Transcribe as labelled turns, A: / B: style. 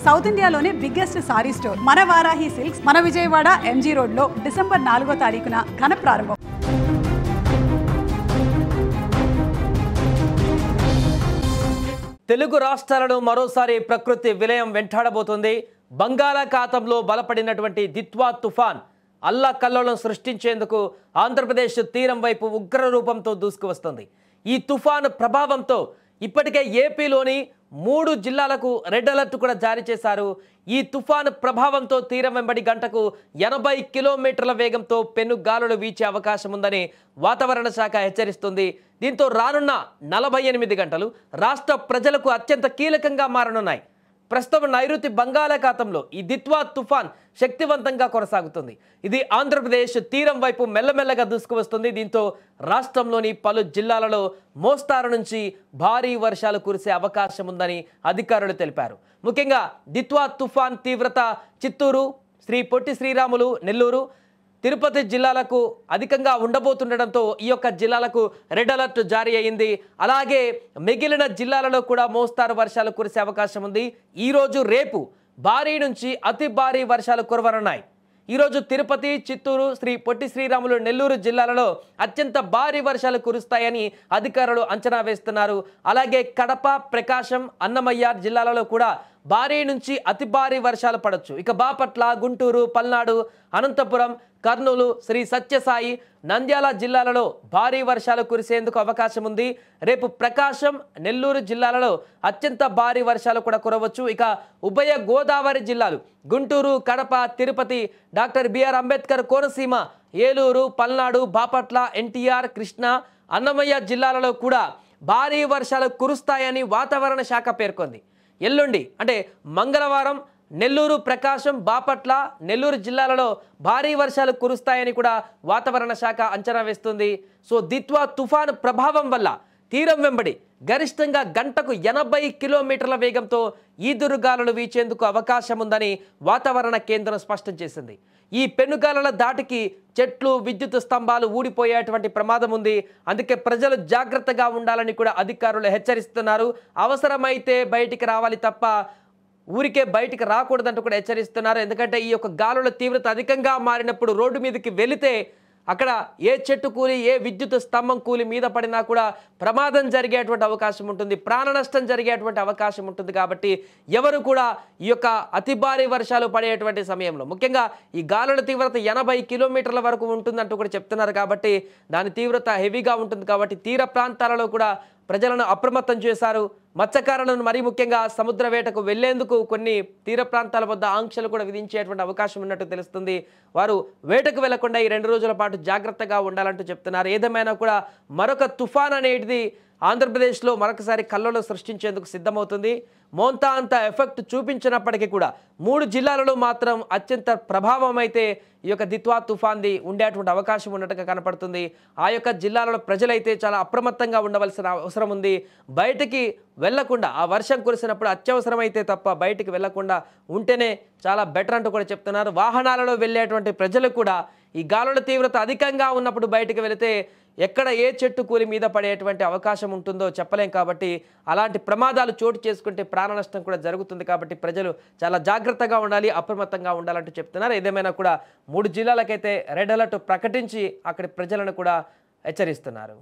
A: South ఇండియాలోనే biggest sorry store మన Varahi silks మన విజయవాడ ఎంజీ రోడ్ లో డిసెంబర్ 4వ తారీఖున ఘన ప్రారంభం.
B: తెలుగు రాష్ట్రాలను మరోసారి ప్రకృతి విలయం వెంటాడబోతుంది. బంగాళాఖాతంలో బలపడినటువంటి దిత్వా తుఫాన్ అల్లకల్లోలం సృష్టించేందుకు ఆంధ్రప్రదేశ్ తీరం వైపు ఉగ్ర రూపంతో దూసుకువస్తుంది. ఈ తుఫాను ప్రభావంతో ఇప్పటికే ఏపీలోని 3 జిల్లాలకు రెడ్ అలర్ట్ కూడా జారీ చేశారు. ఈ తుఫాను ప్రభావంతో తీరం వెంబడి గంటకు 80 కిలోమీటర్ల వేగంతో పెనుగాలులు వీచే అవకాశం ఉందని వాతావరణ శాఖ హెచ్చరిస్తుంది. దీంతో రానున్న 48 గంటలు రాష్ట్ర ప్రజలకు అత్యంత కీలకంగా మారనున్నాయి. ప్రస్తుతం నైరుతి బంగాళాఖాతంలో ఈ దిత్వా తుఫాన్ శక్తివంతంగా కొనసాగుతుంది. ఇది ఆంధ్రప్రదేశ్ తీరం వైపు మెల్లమెల్లగా దూసుకువస్తుంది. దీంతో రాష్ట్రంలోని పలు జిల్లాలలో మోస్తారు నుంచి భారీ వర్షాలు కురిసే అవకాశం ఉందని అధికారులు తెలిపారు. ముఖ్యంగా దిత్వా తుఫాన్ తీవ్రత చిత్తూరు, శ్రీ పొట్టి శ్రీరాములు, నెల్లూరు, తిరుపతి జిల్లాలకు అధికంగా ఉండబోతుండటంతో ఈ యొక్క జిల్లాలకు రెడ్ అలర్ట్ జారీ అయింది. అలాగే మిగిలిన జిల్లాలలో కూడా మోస్తారు వర్షాలు కురిసే అవకాశం ఉంది. ఈరోజు రేపు భారీ నుంచి అతి భారీ వర్షాలు కురవనున్నాయి. ఈరోజు తిరుపతి, చిత్తూరు, శ్రీ పొట్టి శ్రీరాములు, నెల్లూరు జిల్లాలలో అత్యంత భారీ వర్షాలు కురుస్తాయని అధికారులు అంచనా వేస్తున్నారు. అలాగే కడప, ప్రకాశం, అన్నమయ్య జిల్లాలలో కూడా భారీ నుంచి అతి భారీ వర్షాలు పడవచ్చు. ఇక బాపట్ల, గుంటూరు, పల్నాడు, అనంతపురం, కర్నూలు, శ్రీ సత్యసాయి, నంద్యాల జిల్లాలలో భారీ వర్షాలు కురిసేందుకు అవకాశం ఉంది. రేపు ప్రకాశం, నెల్లూరు జిల్లాలలో అత్యంత భారీ వర్షాలు కూడా కురవచ్చు. ఇక ఉభయ గోదావరి జిల్లాలు గుంటూరు, కడప, తిరుపతి, డాక్టర్ బిఆర్ అంబేద్కర్ కోనసీమ, ఏలూరు, పల్నాడు, బాపట్ల, ఎన్టీఆర్, కృష్ణా, అన్నమయ్య జిల్లాలలో కూడా భారీ వర్షాలు కురుస్తాయని వాతావరణ శాఖ పేర్కొంది. ఎల్లుండి అంటే మంగళవారం నెల్లూరు, ప్రకాశం, బాపట్ల, నెల్లూరు జిల్లాలలో భారీ వర్షాలు కురుస్తాయని కూడా వాతావరణ శాఖ అంచనా వేస్తుంది. సో దిత్వా తుఫాను ప్రభావం వల్ల తీరం వెంబడి గరిష్టంగా గంటకు 80 కిలోమీటర్ల వేగంతో ఈదురుగాలులు వీచేందుకు అవకాశం ఉందని వాతావరణ కేంద్రం స్పష్టం చేసింది. ఈ పెనుగాలుల దాటికి చెట్లు, విద్యుత్ స్తంభాలు ఊడిపోయేటువంటి ప్రమాదం ఉంది. అందుకే ప్రజలు జాగ్రత్తగా ఉండాలని కూడా అధికారులు హెచ్చరిస్తున్నారు. అవసరమైతే బయటికి రావాలి తప్ప ఊరికే బయటికి రాకూడదంటూ కూడా హెచ్చరిస్తున్నారు. ఎందుకంటే ఈ యొక్క గాలుల తీవ్రత అధికంగా మారినప్పుడు రోడ్డు మీదకి వెళితే అక్కడ ఏ చెట్టు కూలి, ఏ విద్యుత్ స్తంభం కూలి మీద పడినా కూడా ప్రమాదం జరిగేటువంటి అవకాశం ఉంటుంది, ప్రాణ నష్టం జరిగేటువంటి అవకాశం ఉంటుంది. కాబట్టి ఎవరు కూడా ఈ యొక్క అతి భారీ వర్షాలు పడేటువంటి సమయంలో ముఖ్యంగా ఈ గాలుల తీవ్రత 80 కిలోమీటర్ల వరకు ఉంటుందంటూ కూడా చెప్తున్నారు. కాబట్టి దాని తీవ్రత హెవీగా ఉంటుంది. కాబట్టి తీర ప్రాంతాలలో కూడా ప్రజలను అప్రమత్తం చేశారు. మత్స్యకారులను మరీ ముఖ్యంగా సముద్ర వేటకు వెళ్లేందుకు కొన్ని తీర ప్రాంతాల వద్ద ఆంక్షలు కూడా విధించేటువంటి అవకాశం ఉన్నట్టు తెలుస్తుంది. వారు వేటకు వెళ్లకుండా ఈ 2 రోజుల పాటు జాగ్రత్తగా ఉండాలంటూ చెప్తున్నారు. ఏదేమైనా కూడా మరొక తుఫాన్ అనేది ఆంధ్రప్రదేశ్లో మరొకసారి కల్లోలం సృష్టించేందుకు సిద్ధమవుతుంది. మోంతా అంత ఎఫెక్ట్ చూపించినప్పటికీ కూడా 3 జిల్లాలలో మాత్రం అత్యంత ప్రభావం అయితే ఈ యొక్క దిత్వా తుఫాన్ది ఉండేటువంటి అవకాశం ఉన్నట్టుగా కనపడుతుంది. ఆ యొక్క జిల్లాలలో ప్రజలైతే చాలా అప్రమత్తంగా ఉండవలసిన అవసరం ఉంది. బయటికి వెళ్లకుండా ఆ వర్షం కురిసినప్పుడు అత్యవసరమైతే తప్ప బయటికి వెళ్లకుండా ఉంటేనే చాలా బెటర్ అంటూ కూడా చెప్తున్నారు. వాహనాలలో వెళ్ళేటువంటి ప్రజలు కూడా ఈ గాలుల తీవ్రత అధికంగా ఉన్నప్పుడు బయటికి వెళితే ఎక్కడ ఏ చెట్టు కూలి మీద పడేటువంటి అవకాశం ఉంటుందో చెప్పలేం. కాబట్టి అలాంటి ప్రమాదాలు చోటు చేసుకుంటే ప్రాణ నష్టం కూడా జరుగుతుంది. కాబట్టి ప్రజలు చాలా జాగ్రత్తగా ఉండాలి, అప్రమత్తంగా ఉండాలంటూ చెప్తున్నారు. ఏదేమైనా కూడా 3 జిల్లాలకైతే రెడ్ అలర్ట్ ప్రకటించి అక్కడి ప్రజలను కూడా హెచ్చరిస్తున్నారు.